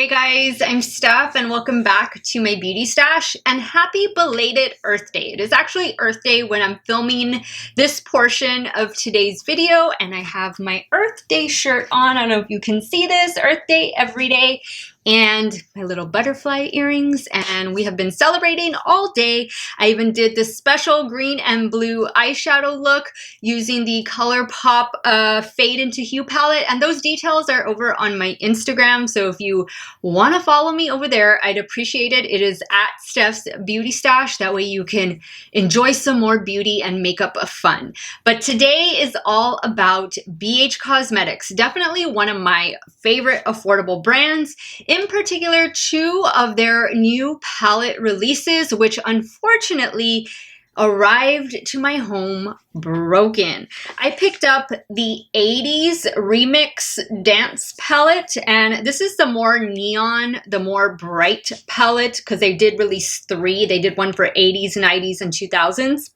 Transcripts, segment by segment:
Hey guys, I'm Steff and welcome back to my beauty stash and happy belated Earth Day. It is actually Earth Day when I'm filming this portion of today's video and I have my Earth Day shirt on. I don't know if you can see this, Earth Day every day, and my little butterfly earrings, and we have been celebrating all day. I even did this special green and blue eyeshadow look using the ColourPop Fade into Hue palette, and those details are over on my Instagram, so if you want to follow me over there, I'd appreciate it. It is at Steff's Beauty Stash. That way you can enjoy some more beauty and makeup fun. But today is all about BH Cosmetics, definitely one of my favorite affordable brands. In particular, two of their new palette releases, which unfortunately arrived to my home broken. I picked up the 80s REMIX Dance palette, and this is the more neon, the more bright palette, because they did release three. They did one for 80s, 90s, and 2000s.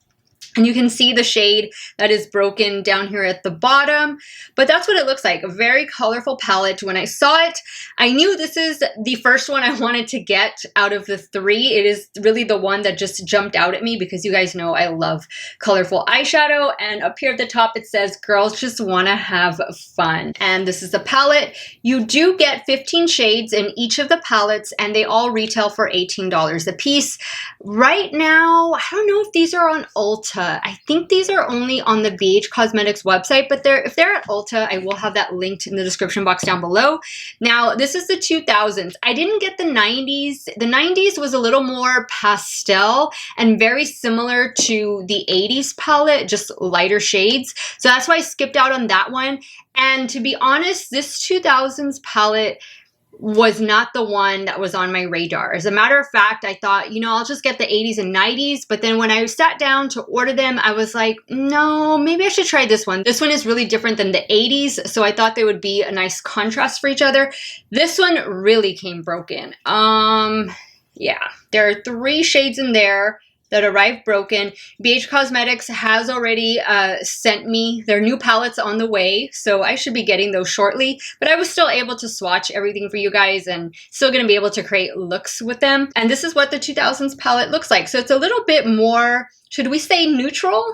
And you can see the shade that is broken down here at the bottom, but that's what it looks like, a very colorful palette. When I saw it, I knew this is the first one I wanted to get out of the three. It is really the one that just jumped out at me because you guys know I love colorful eyeshadow, and up here at the top it says, girls just want to have fun. And this is the palette. You do get 15 shades in each of the palettes, and they all retail for $18 a piece. Right now, I don't know if these are on Ulta. I think these are only on the BH Cosmetics website, but if they're at Ulta, I will have that linked in the description box down below. Now, this is the 2000s. I didn't get the 90s. The 90s was a little more pastel and very similar to the 80s palette, just lighter shades. So that's why I skipped out on that one. And to be honest, this 2000s palette was not the one that was on my radar. As a matter of fact, I thought, you know, I'll just get the 80s and 90s, but then when I sat down to order them, I was like, no, maybe I should try this one. This one is really different than the 80s, so I thought they would be a nice contrast for each other. This one really came broken. Yeah, there are 3 shades in there that arrived broken. BH Cosmetics has already sent me their new palettes on the way, so I should be getting those shortly, but I was still able to swatch everything for you guys and still gonna be able to create looks with them. And this is what the 2000s palette looks like. So it's a little bit more, should we say neutral?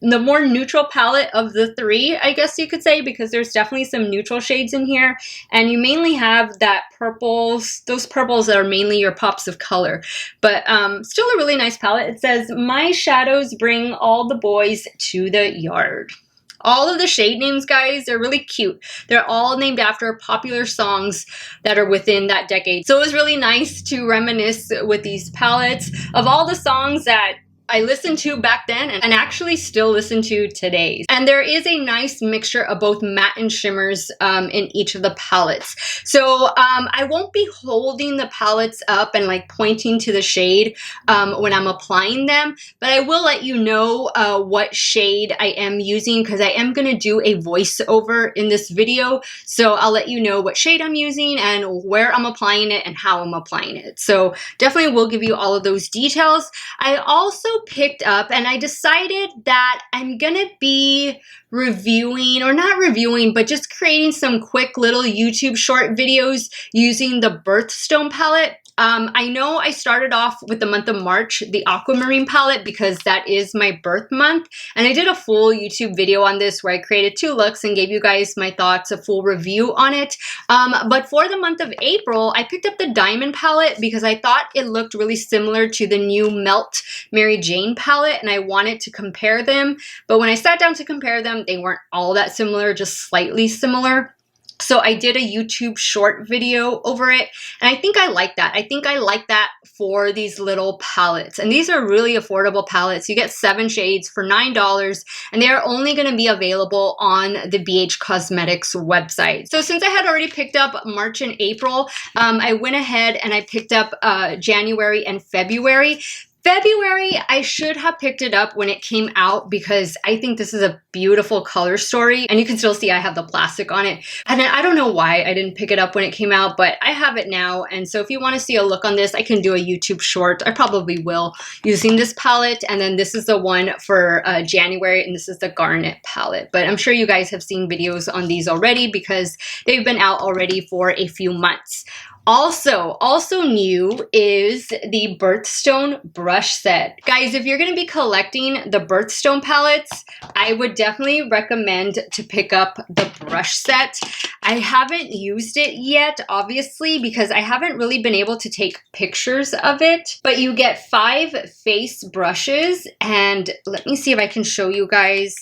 The more neutral palette of the 3, I guess you could say, because there's definitely some neutral shades in here. And you mainly have that purples, those purples that are mainly your pops of color. But still a really nice palette. It says, my shadows bring all the boys to the yard. All of the shade names, guys, they're really cute. They're all named after popular songs that are within that decade. So it was really nice to reminisce with these palettes of all the songs that I listened to back then and actually still listen to today. And there is a nice mixture of both matte and shimmers in each of the palettes. So I won't be holding the palettes up and like pointing to the shade when I'm applying them, but I will let you know what shade I am using, because I am going to do a voiceover in this video. So I'll let you know what shade I'm using and where I'm applying it and how I'm applying it. So definitely will give you all of those details. I also picked up, and I decided that I'm gonna be reviewing, or not reviewing, but just creating some quick little YouTube short videos using the Birthstone palette. I know I started off with the month of March, the Aquamarine palette, because that is my birth month. And I did a full YouTube video on this where I created 2 looks and gave you guys my thoughts, a full review on it. But for the month of April, I picked up the Diamond palette because I thought it looked really similar to the new Melt Mary Jane palette, and I wanted to compare them. But when I sat down to compare them, they weren't all that similar, just slightly similar. So I did a YouTube short video over it, and I think I like that. I think I like that for these little palettes. And these are really affordable palettes. You get 7 shades for $9, and they are only going to be available on the BH Cosmetics website. So since I had already picked up March and April, I went ahead and I picked up January and February. February, I should have picked it up when it came out because I think this is a beautiful color story, and you can still see I have the plastic on it. And I don't know why I didn't pick it up when it came out, but I have it now. And so if you want to see a look on this, I can do a YouTube short. I probably will, using this palette. And then this is the one for January, and this is the Garnet palette. But I'm sure you guys have seen videos on these already because they've been out already for a few months. Also new is the Birthstone brush set. Guys, if you're gonna be collecting the Birthstone palettes, I would definitely recommend to pick up the brush set. I haven't used it yet, obviously, because I haven't really been able to take pictures of it, but you get 5 face brushes, and let me see if I can show you guys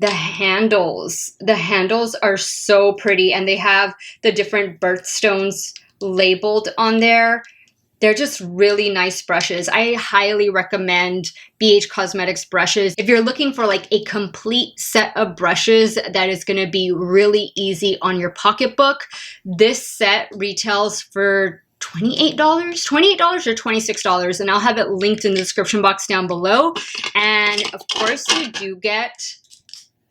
the handles. The handles are so pretty, and they have the different birthstones labeled on there. They're just really nice brushes. I highly recommend BH Cosmetics brushes. If you're looking for like a complete set of brushes that is gonna be really easy on your pocketbook, this set retails for $28 or $26, and I'll have it linked in the description box down below. And of course you do get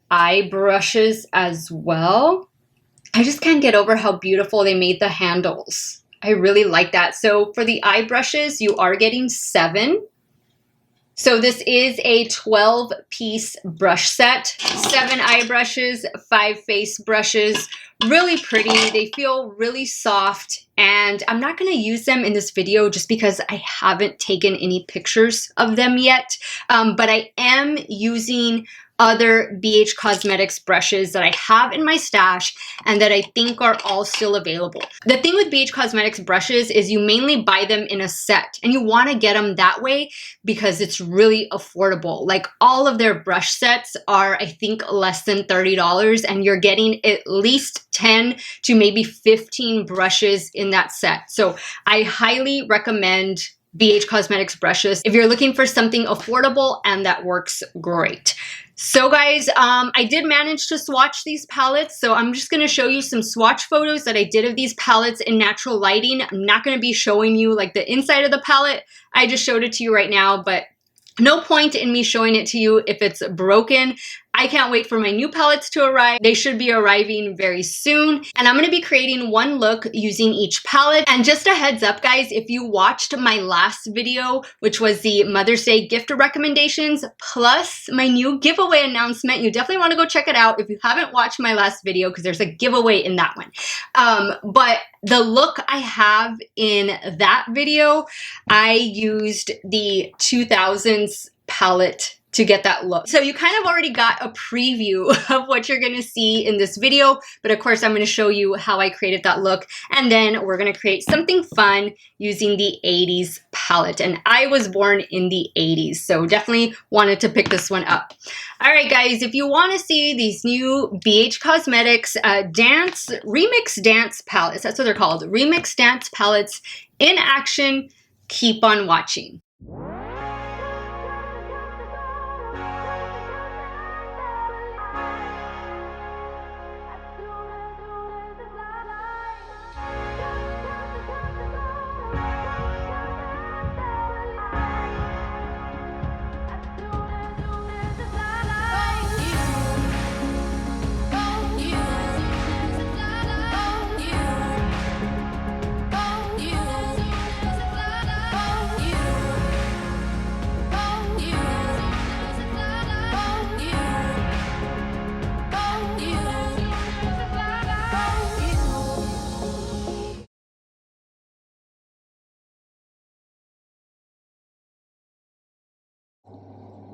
eye brushes as well. I just can't get over how beautiful they made the handles. I really like that. So for the eye brushes, you are getting 7. So this is a 12-piece brush set. 7 eye brushes, 5 face brushes. Really pretty. They feel really soft. And I'm not going to use them in this video just because I haven't taken any pictures of them yet. But I am using other BH Cosmetics brushes that I have in my stash and that I think are all still available. The thing with BH Cosmetics brushes is you mainly buy them in a set, and you want to get them that way because it's really affordable. Like all of their brush sets are, I think, less than $30, and you're getting at least 10 to maybe 15 brushes in that set. So I highly recommend BH Cosmetics brushes if you're looking for something affordable and that works great. So guys, I did manage to swatch these palettes, so I'm just going to show you some swatch photos that I did of these palettes in natural lighting. I'm not going to be showing you like the inside of the palette. I just showed it to you right now, but no point in me showing it to you if it's broken. I can't wait for my new palettes to arrive. They should be arriving very soon. And I'm going to be creating one look using each palette. And just a heads up, guys, if you watched my last video, which was the Mother's Day gift recommendations, plus my new giveaway announcement, you definitely want to go check it out if you haven't watched my last video, because there's a giveaway in that one. But the look I have in that video, I used the 2000s palette to get that look. So you kind of already got a preview of what you're gonna see in this video, but of course I'm gonna show you how I created that look, and then we're gonna create something fun using the 80s palette. And I was born in the 80s, so definitely wanted to pick this one up. All right, guys, if you wanna see these new BH Cosmetics REMIX dance palettes, that's what they're called, REMIX dance palettes in action, keep on watching.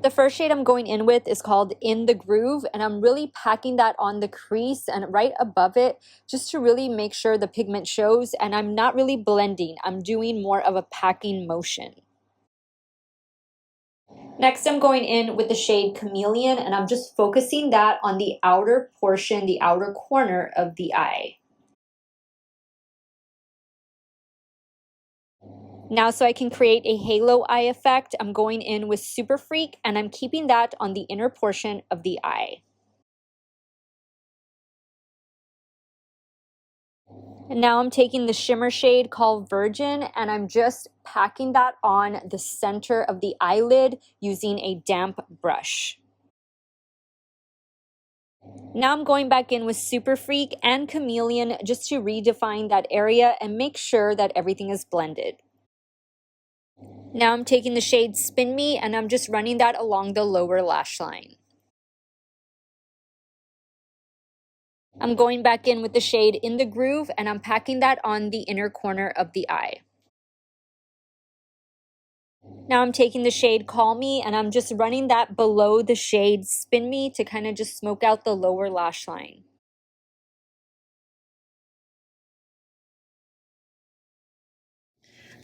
The first shade I'm going in with is called In the Groove, and I'm really packing that on the crease and right above it just to really make sure the pigment shows, and I'm not really blending. I'm doing more of a packing motion. Next, I'm going in with the shade Chameleon, and I'm just focusing that on the outer portion, the outer corner of the eye. Now, so I can create a halo eye effect, I'm going in with Super Freak, and I'm keeping that on the inner portion of the eye. And now I'm taking the shimmer shade called Virgin, and I'm just packing that on the center of the eyelid using a damp brush. Now I'm going back in with Super Freak and Chameleon just to redefine that area and make sure that everything is blended. Now I'm taking the shade Spin Me, and I'm just running that along the lower lash line. I'm going back in with the shade In the Groove, and I'm packing that on the inner corner of the eye. Now I'm taking the shade Call Me, and I'm just running that below the shade Spin Me to kind of just smoke out the lower lash line.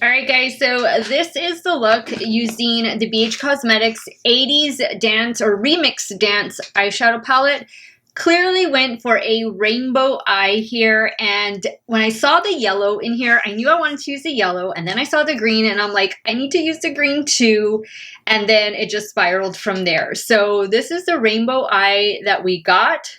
Alright guys, so this is the look using the BH Cosmetics 80s Dance or Remix Dance eyeshadow palette. Clearly went for a rainbow eye here, and when I saw the yellow in here, I knew I wanted to use the yellow, and then I saw the green and I'm like, I need to use the green too, and then it just spiraled from there. So this is the rainbow eye that we got.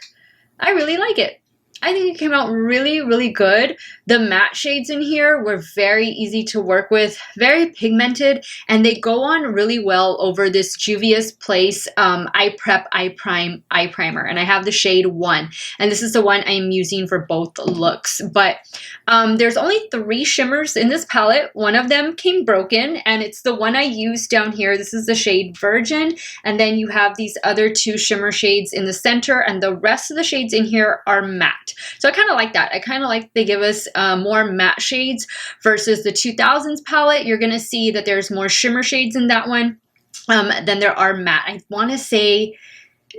I really like it. I think it came out really, really good. The matte shades in here were very easy to work with, very pigmented, and they go on really well over this Juvia's Place Eye Prep Eye Prime Eye Primer. And I have the shade 1, and this is the one I'm using for both looks. But there's only 3 shimmers in this palette. One of them came broken, and it's the one I used down here. This is the shade Virgin, and then you have these other 2 shimmer shades in the center, and the rest of the shades in here are matte. So I kind of like that. I kind of like they give us more matte shades versus the 2000s palette. You're going to see that there's more shimmer shades in that one than there are matte. I want to say,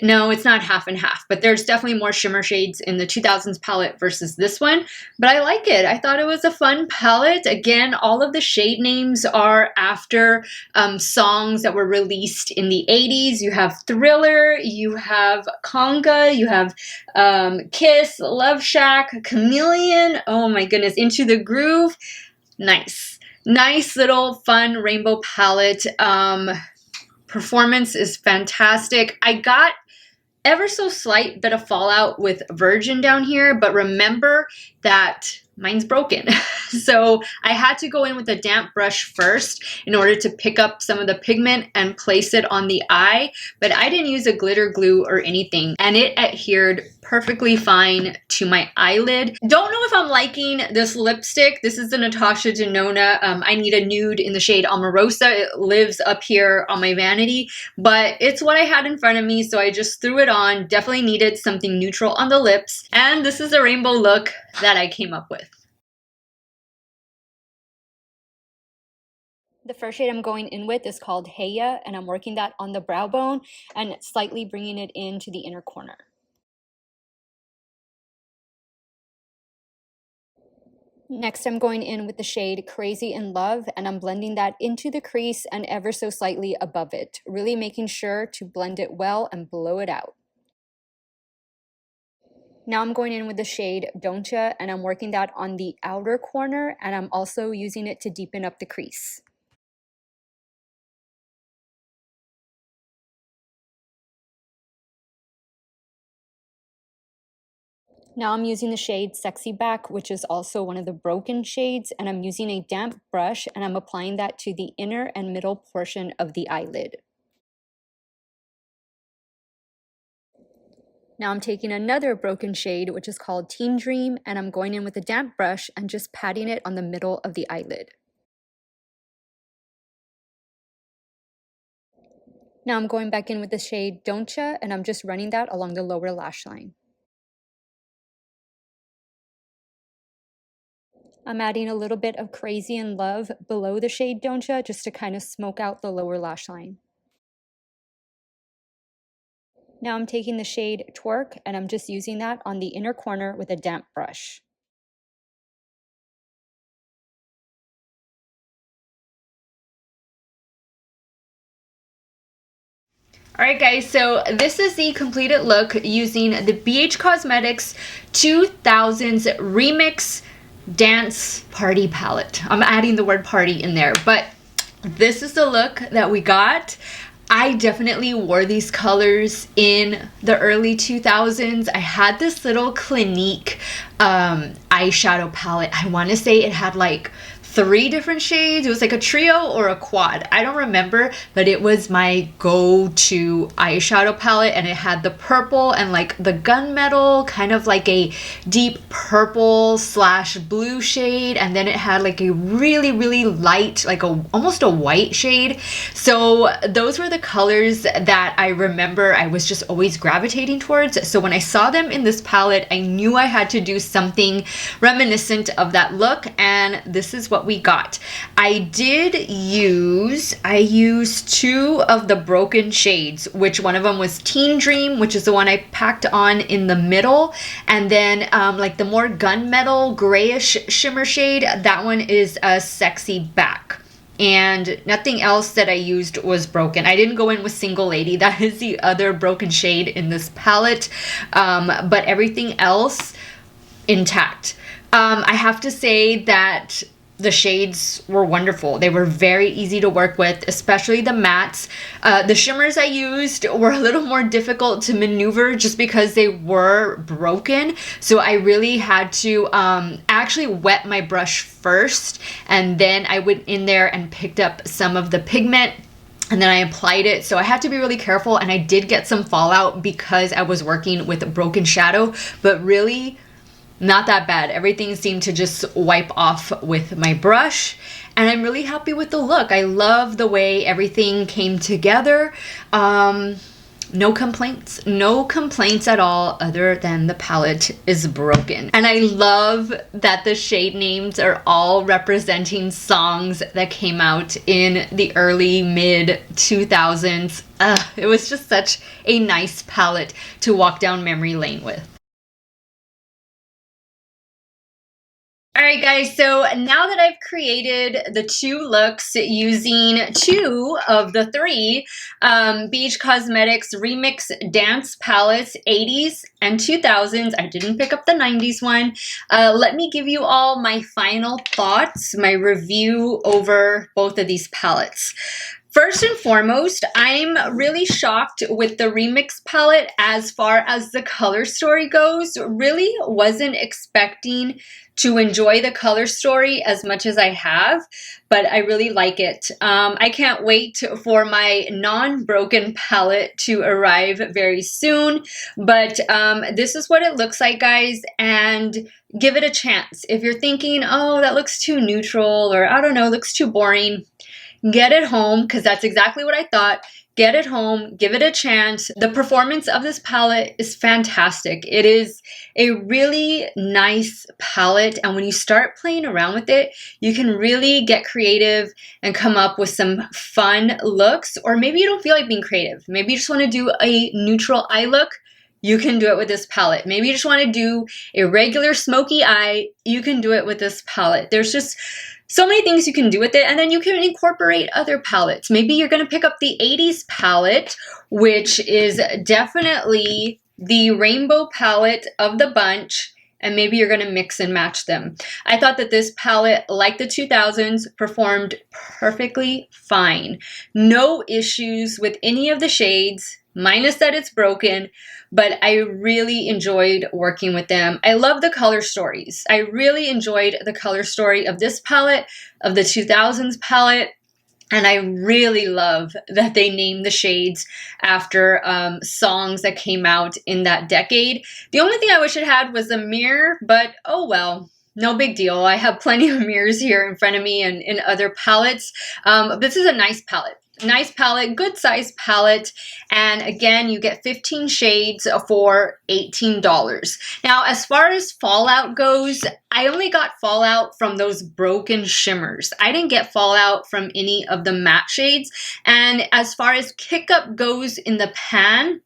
no, it's not half and half, but there's definitely more shimmer shades in the 2000s palette versus this one. But I like it. I thought it was a fun palette. Again, all of the shade names are after songs that were released in the 80s. You have Thriller, you have Conga, you have Kiss, Love Shack, Chameleon. Oh my goodness, Into the Groove. Nice. Nice little fun rainbow palette. Performance is fantastic. I got ever so slight bit of fallout with Virgin down here, but remember that mine's broken. So I had to go in with a damp brush first in order to pick up some of the pigment and place it on the eye, but I didn't use a glitter glue or anything, and it adhered perfectly fine to my eyelid. Don't know if I'm liking this lipstick. This is the Natasha Denona. I Need a Nude in the shade Armorosa. It lives up here on my vanity, but it's what I had in front of me, so I just threw it on. Definitely needed something neutral on the lips, and this is the rainbow look that I came up with. The first shade I'm going in with is called Heya, and I'm working that on the brow bone and slightly bringing it into the inner corner. Next, I'm going in with the shade Crazy in Love, and I'm blending that into the crease and ever so slightly above it, really making sure to blend it well and blow it out. Now I'm going in with the shade Don't Ya, and I'm working that on the outer corner, and I'm also using it to deepen up the crease. Now I'm using the shade Sexy Back, which is also one of the broken shades, and I'm using a damp brush, and I'm applying that to the inner and middle portion of the eyelid. Now I'm taking another broken shade, which is called Teen Dream, and I'm going in with a damp brush and just patting it on the middle of the eyelid. Now I'm going back in with the shade Don't Ya, and I'm just running that along the lower lash line. I'm adding a little bit of Crazy in Love below the shade Don't Ya, just to kind of smoke out the lower lash line. Now I'm taking the shade Twerk, and I'm just using that on the inner corner with a damp brush. Alright guys, so this is the completed look using the BH Cosmetics 2000s Remix Dance Party Palette. I'm adding the word party in there, but this is the look that we got. I definitely wore these colors in the early 2000s. I had this little Clinique eyeshadow palette. I want to say it had like 3 different shades. It was like a trio or a quad. I don't remember, but it was my go-to eyeshadow palette, and it had the purple and like the gunmetal, kind of like a deep purple slash blue shade, and then it had like a really, really light, like almost a white shade. So those were the colors that I remember I was just always gravitating towards. So when I saw them in this palette, I knew I had to do something reminiscent of that look, and this is what we got. I used 2 of the broken shades, which one of them was Teen Dream, which is the one I packed on in the middle, and then like the more gunmetal grayish shimmer shade, that one is a Sexy Back. And nothing else that I used was broken. I didn't go in with Single Lady. That is the other broken shade in this palette, but everything else intact. I have to say that the shades were wonderful. They were very easy to work with, especially the mattes. The shimmers I used were a little more difficult to maneuver just because they were broken. So I really had to actually wet my brush first, and then I went in there and picked up some of the pigment, and then I applied it. So I had to be really careful, and I did get some fallout because I was working with a broken shadow, but really not that bad. Everything seemed to just wipe off with my brush, and I'm really happy with the look. I love the way everything came together. No complaints. No complaints at all, other than the palette is broken. And I love that the shade names are all representing songs that came out in the early mid 2000s. It was just such a nice palette to walk down memory lane with. Alright guys, so now that I've created the 2 looks using 2 of the 3 BH Cosmetics REMIX Dance Palettes, 80s and 2000s. I didn't pick up the 90s one. Let me give you all my final thoughts, my review over both of these palettes. First and foremost, I'm really shocked with the REMIX palette as far as the color story goes. Really wasn't expecting to enjoy the color story as much as I have, but I really like it. I can't wait for my non-broken palette to arrive very soon, but this is what it looks like, guys, and give it a chance. If you're thinking, oh, that looks too neutral, or I don't know, looks too boring, get it home, because that's exactly what I thought. Get it home, give it a chance. The performance of this palette is fantastic. It is a really nice palette, and when you start playing around with it, you can really get creative and come up with some fun looks. Or maybe you don't feel like being creative. Maybe you just want to do a neutral eye look. You can do it with this palette. Maybe you just want to do a regular smoky eye. You can do it with this palette. There's just so many things you can do with it, and then you can incorporate other palettes. Maybe you're going to pick up the 80s palette, which is definitely the rainbow palette of the bunch, and maybe you're going to mix and match them. I thought that this palette, like the 2000s, performed perfectly fine. No issues with any of the shades, minus that it's broken, but I really enjoyed working with them. I love the color stories. I really enjoyed the color story of this palette, of the 2000s palette, and I really love that they named the shades after songs that came out in that decade. The only thing I wish it had was a mirror, but oh well. No big deal. I have plenty of mirrors here in front of me and in other palettes. This is a nice palette. Nice palette, good size palette, and again, you get 15 shades for $18. Now, as far as fallout goes, I only got fallout from those broken shimmers. I didn't get fallout from any of the matte shades, and as far as kick up goes in the pan,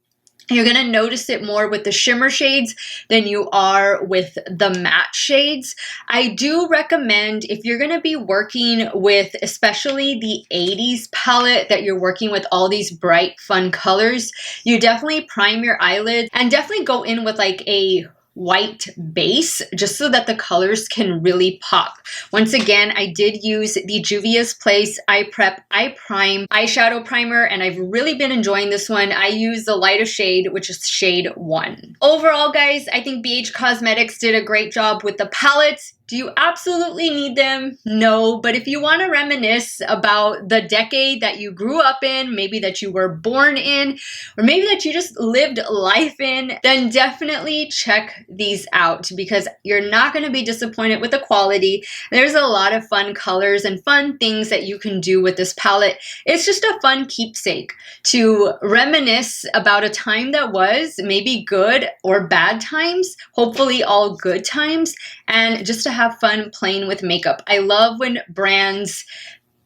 you're going to notice it more with the shimmer shades than you are with the matte shades. I do recommend, if you're going to be working with especially the 80s palette, that you're working with all these bright, fun colors, you definitely prime your eyelids and definitely go in with like a white base just so that the colors can really pop. Once again, I did use the Juvia's Place Eye Prep Eye Prime eyeshadow primer, and I've really been enjoying this one. I use the lightest shade, which is shade 1. Overall, guys, I think BH Cosmetics did a great job with the palettes. Do you absolutely need them? No, but if you want to reminisce about the decade that you grew up in, maybe that you were born in, or maybe that you just lived life in, then definitely check these out because you're not going to be disappointed with the quality. There's a lot of fun colors and fun things that you can do with this palette. It's just a fun keepsake to reminisce about a time that was, maybe good or bad times, hopefully all good times, and just to have fun playing with makeup. I love when brands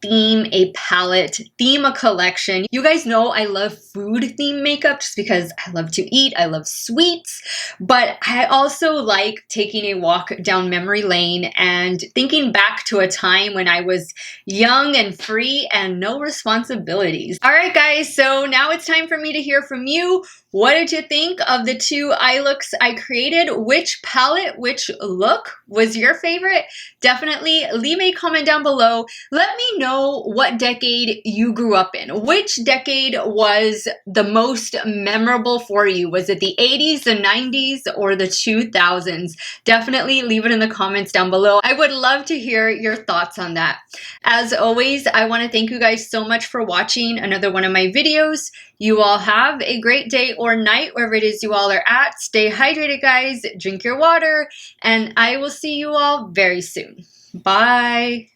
theme a palette, theme a collection. You guys know I love food theme makeup just because I love to eat, I love sweets, but I also like taking a walk down memory lane and thinking back to a time when I was young and free and no responsibilities. All right, guys, so now it's time for me to hear from you. What did you think of the two eye looks I created? Which palette, which look was your favorite? Definitely leave a comment down below. Let me know what decade you grew up in. Which decade was the most memorable for you? Was it the 80s, the 90s, or the 2000s? Definitely leave it in the comments down below. I would love to hear your thoughts on that. As always, I want to thank you guys so much for watching another one of my videos. You all have a great day or night wherever it is you all are at. Stay hydrated, guys. Drink your water, and I will see you all very soon. Bye.